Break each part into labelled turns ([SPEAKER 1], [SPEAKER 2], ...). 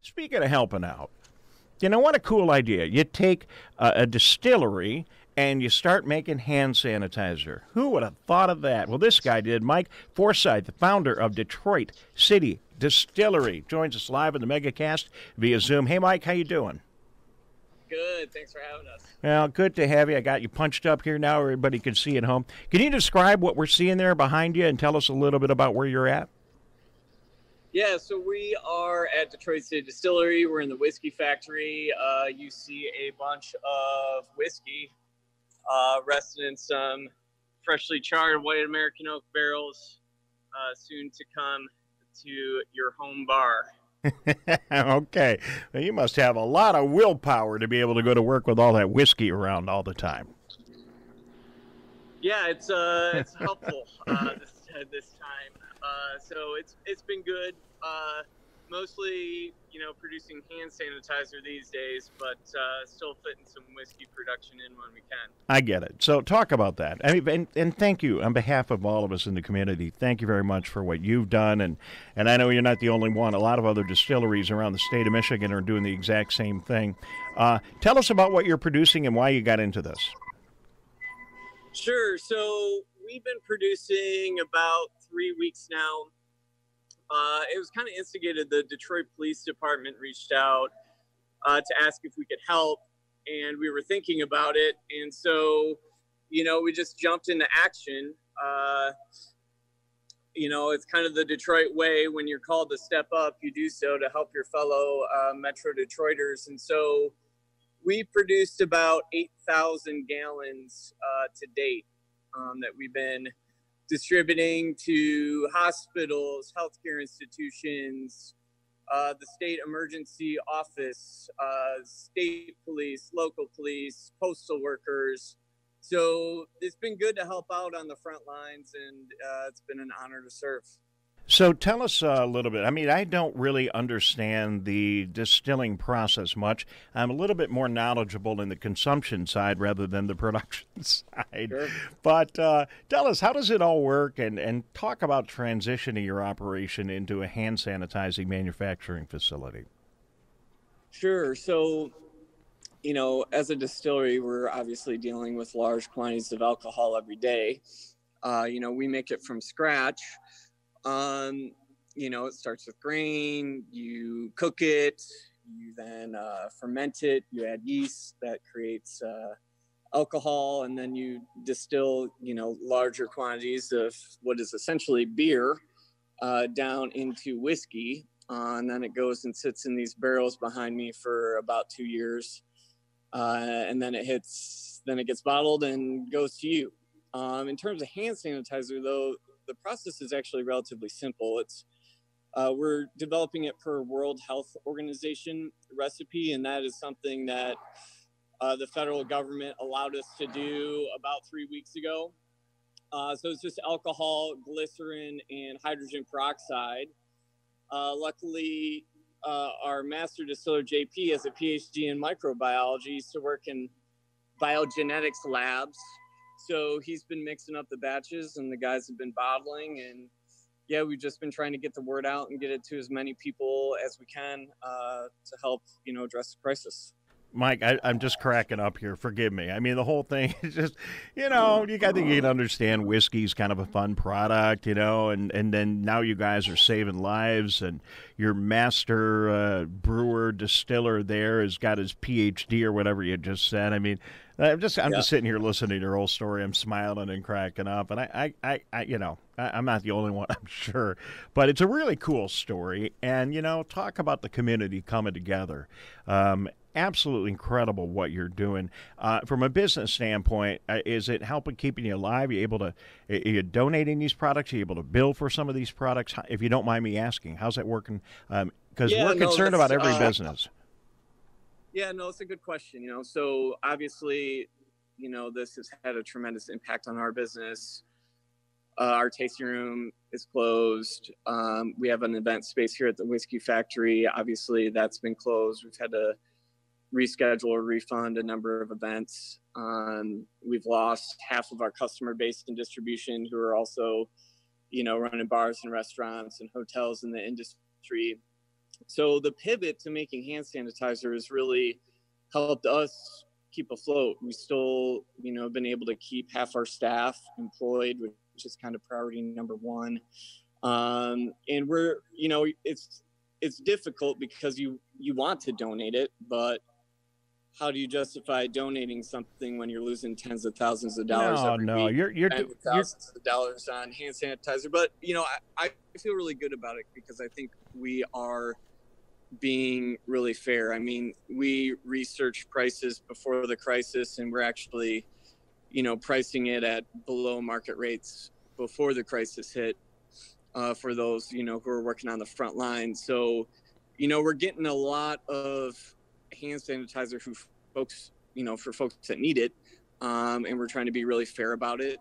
[SPEAKER 1] Speaking of helping out, what a cool idea. You take a distillery and you start making hand sanitizer. Who would have thought of that? Well, this guy did. Mike Forsyth, the founder of Detroit City Distillery, joins us live in the MegaCast via Zoom. Hey, Mike, how you doing?
[SPEAKER 2] Good. Thanks for having us.
[SPEAKER 1] Well, good to have you. I got you punched up here now. Everybody can see at home. Can you describe what we're seeing there behind you and tell us a little bit about where you're at?
[SPEAKER 2] Yeah, so we are at Detroit City Distillery. We're in the whiskey factory. You see a bunch of whiskey rested in some freshly charred white American oak barrels, soon to come to your home bar.
[SPEAKER 1] Okay. Well, you must have a lot of willpower to be able to go to work with all that whiskey around all the time.
[SPEAKER 2] Yeah, it's helpful this time. So it's been good. Mostly, producing hand sanitizer these days, but still fitting some whiskey production in when we can.
[SPEAKER 1] I get it. So talk about that. I mean, and thank you on behalf of all of us in the community. Thank you very much for what you've done. And I know you're not the only one. A lot of other distilleries around the state of Michigan are doing the exact same thing. Tell us about what you're producing and why you got into this.
[SPEAKER 2] Sure. So we've been producing about 3 weeks now. It was kind of instigated. The Detroit Police Department reached out to ask if we could help, and we were thinking about it. And so, we just jumped into action. It's kind of the Detroit way. When you're called to step up, you do so to help your fellow Metro Detroiters. And so we produced about 8,000 gallons to date that we've been distributing to hospitals, healthcare institutions, the state emergency office, state police, local police, postal workers. So it's been good to help out on the front lines, and it's been an honor to serve.
[SPEAKER 1] So tell us a little bit. I mean, I don't really understand the distilling process much. I'm a little bit more knowledgeable in the consumption side rather than the production side.
[SPEAKER 2] Sure.
[SPEAKER 1] But tell us, how does it all work? And talk about transitioning your operation into a hand sanitizing manufacturing facility.
[SPEAKER 2] Sure. So, as a distillery, we're obviously dealing with large quantities of alcohol every day. We make it from scratch. It starts with grain, you cook it, you then ferment it, you add yeast that creates alcohol, and then you distill, larger quantities of what is essentially beer down into whiskey. And then it goes and sits in these barrels behind me for about 2 years. And then it gets bottled and goes to you. In terms of hand sanitizer, though, the process is actually relatively simple. We're developing it per World Health Organization recipe, and that is something that the federal government allowed us to do about 3 weeks ago. So it's just alcohol, glycerin, and hydrogen peroxide. Luckily, our master distiller, JP, has a PhD in microbiology. He used to work in biogenetics labs. So he's been mixing up the batches, and the guys have been bottling. And yeah, we've just been trying to get the word out and get it to as many people as we can to help, address the crisis.
[SPEAKER 1] Mike, I'm just cracking up here. Forgive me. I mean, the whole thing is just, you got to understand whiskey's kind of a fun product, and then now you guys are saving lives, and your master brewer distiller there has got his PhD or whatever you just said. I mean, I'm just sitting here listening to your whole story. I'm smiling and cracking up, and I'm not the only one, I'm sure, but it's a really cool story. And talk about the community coming together. Absolutely incredible what you're doing. From a business standpoint, is it helping keeping you alive? Are you donating these products? Are you able to bill for some of these products? If you don't mind me asking, how's that working? Because we're concerned about every business.
[SPEAKER 2] Yeah, no, it's a good question. So obviously, this has had a tremendous impact on our business. Our tasting room is closed. We have an event space here at the Whiskey Factory. Obviously, that's been closed. We've had to reschedule or refund a number of events. We've lost half of our customer base in distribution, who are also, running bars and restaurants and hotels in the industry. So the pivot to making hand sanitizer has really helped us keep afloat. We still, been able to keep half our staff employed, which is kind of priority number one. And we're, it's difficult because you want to donate it, but how do you justify donating something when you're losing tens of thousands of dollars
[SPEAKER 1] No,
[SPEAKER 2] every
[SPEAKER 1] no,
[SPEAKER 2] week,
[SPEAKER 1] you're
[SPEAKER 2] tens of
[SPEAKER 1] you're
[SPEAKER 2] thousands of dollars on hand sanitizer? But I feel really good about it because I think we are being really fair. I mean, we researched prices before the crisis, and we're actually, pricing it at below market rates before the crisis hit, for those, who are working on the front line. So, we're getting a lot of hand sanitizer for folks that need it. And we're trying to be really fair about it.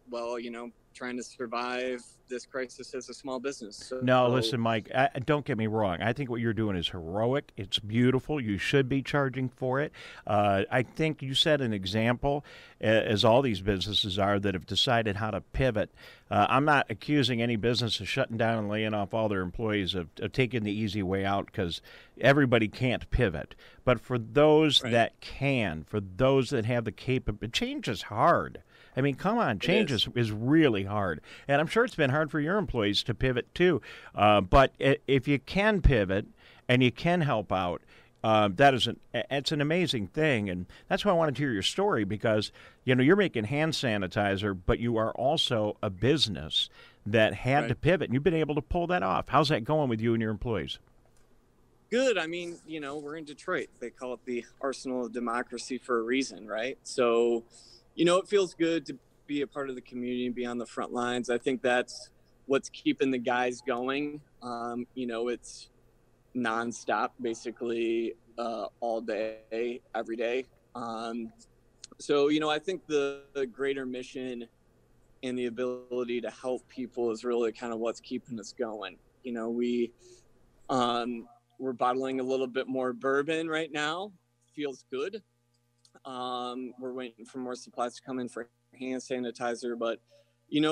[SPEAKER 2] Well, trying to survive this crisis as a small business.
[SPEAKER 1] No,
[SPEAKER 2] So,
[SPEAKER 1] listen, Mike, don't get me wrong. I think what you're doing is heroic. It's beautiful. You should be charging for it. I think you set an example, as all these businesses are, that have decided how to pivot. I'm not accusing any business of shutting down and laying off all their employees of taking the easy way out, because everybody can't pivot. But for those
[SPEAKER 2] right.
[SPEAKER 1] that can, for those that have the capability, change is hard. I mean, come on, change is really hard. And I'm sure it's been hard for your employees to pivot too. But if you can pivot and you can help out, it's an amazing thing. And that's why I wanted to hear your story, because, you're making hand sanitizer, but you are also a business that had
[SPEAKER 2] Right.
[SPEAKER 1] to pivot. And you've been able to pull that off. How's that going with you and your employees?
[SPEAKER 2] Good. I mean, we're in Detroit. They call it the arsenal of democracy for a reason, right? So, it feels good to be a part of the community and be on the front lines. I think that's what's keeping the guys going. It's nonstop, basically, all day, every day. So, I think the greater mission and the ability to help people is really kind of what's keeping us going. We're bottling a little bit more bourbon right now. Feels good. We're waiting for more supplies to come in for hand sanitizer, but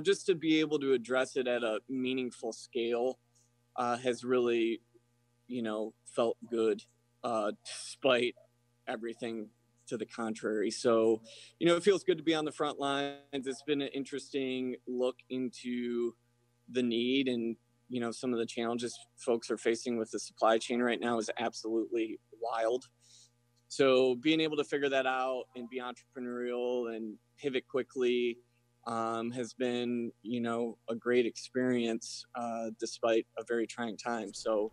[SPEAKER 2] just to be able to address it at a meaningful scale has really, felt good, despite everything to the contrary. So, it feels good to be on the front lines. It's been an interesting look into the need, and some of the challenges folks are facing with the supply chain right now is absolutely wild. So being able to figure that out and be entrepreneurial and pivot quickly has been, a great experience, despite a very trying time. So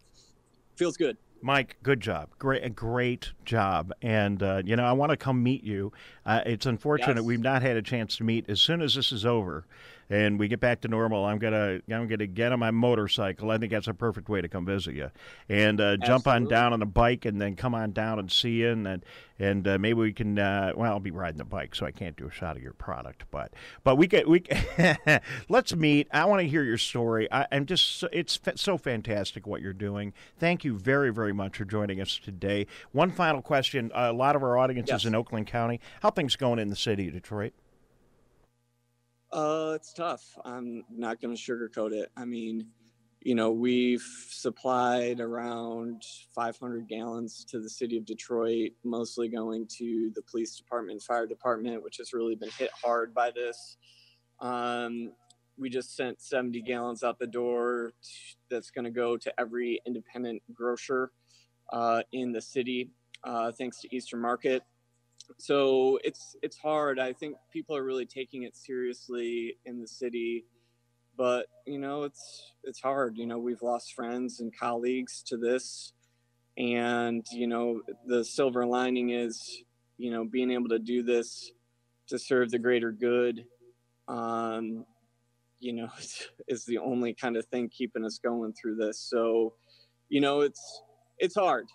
[SPEAKER 2] feels good.
[SPEAKER 1] Mike, good job. Great job. And, I want to come meet you. It's unfortunate
[SPEAKER 2] Yes,
[SPEAKER 1] we've not had a chance to meet. As soon as this is over and we get back to normal, I'm gonna get on my motorcycle. I think that's a perfect way to come visit you. And jump on
[SPEAKER 2] absolutely.
[SPEAKER 1] down on the bike and then come on down and see you. And maybe we can, I'll be riding the bike, so I can't do a shot of your product. But we let's meet. I want to hear your story. It's so fantastic what you're doing. Thank you very, very much for joining us today. One final question. A lot of our audience is
[SPEAKER 2] Yes.
[SPEAKER 1] in Oakland County. How things going in the city of Detroit?
[SPEAKER 2] It's tough. I'm not going to sugarcoat it. I mean, we've supplied around 500 gallons to the city of Detroit, mostly going to the police department, fire department, which has really been hit hard by this. Um, we just sent 70 gallons out the door. That's going to go to every independent grocer in the city, thanks to Eastern Market. So it's hard. I think people are really taking it seriously in the city, but it's hard. We've lost friends and colleagues to this, and the silver lining is being able to do this to serve the greater good. Um, is the only kind of thing keeping us going through this. So it's hard,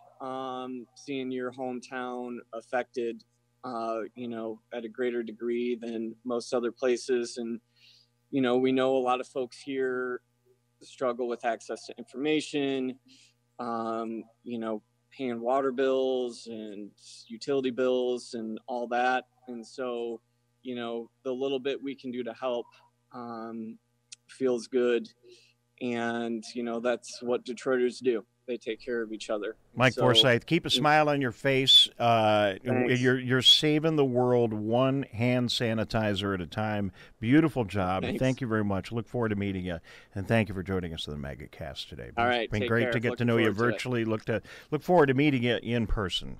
[SPEAKER 2] seeing your hometown affected, at a greater degree than most other places. And, we know a lot of folks here struggle with access to information, paying water bills and utility bills and all that. And so, the little bit we can do to help feels good. And, that's what Detroiters do. they take care of each other.
[SPEAKER 1] Mike Forsyth, keep a smile on your face. You're saving the world one hand sanitizer at a time. Beautiful job.
[SPEAKER 2] Thanks.
[SPEAKER 1] Thank you very much. Look forward to meeting you, and thank you for joining us on the Mega Cast today.
[SPEAKER 2] All right,
[SPEAKER 1] It's been
[SPEAKER 2] take
[SPEAKER 1] great
[SPEAKER 2] care.
[SPEAKER 1] to get to
[SPEAKER 2] Looking
[SPEAKER 1] know you
[SPEAKER 2] forward to it.
[SPEAKER 1] virtually. Look forward to meeting you in person.